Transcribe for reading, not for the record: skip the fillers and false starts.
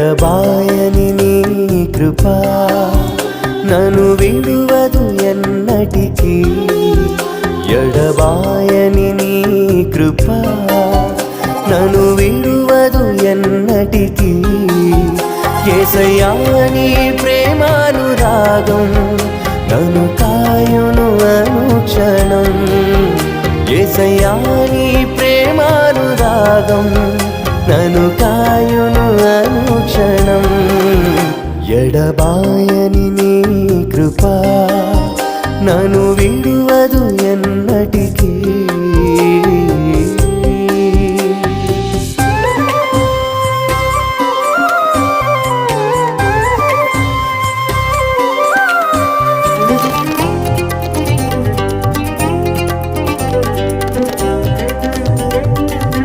ఎడబాయని నీ కృపా నన్ను విడువదు ఎన్నటికీ ఎడబాయని నీ కృపా నన్ను విడువదు ఎన్నటికీ యేసయ్యా నీ ప్రేమానురాగం నన్ను కాయును అనుక్షణం యేసయ్యా నీ ప్రేమానురాగం నన్ను కాయును అనుక్షణం ఎడబాయని నీ కృపా నన్ను విడువదు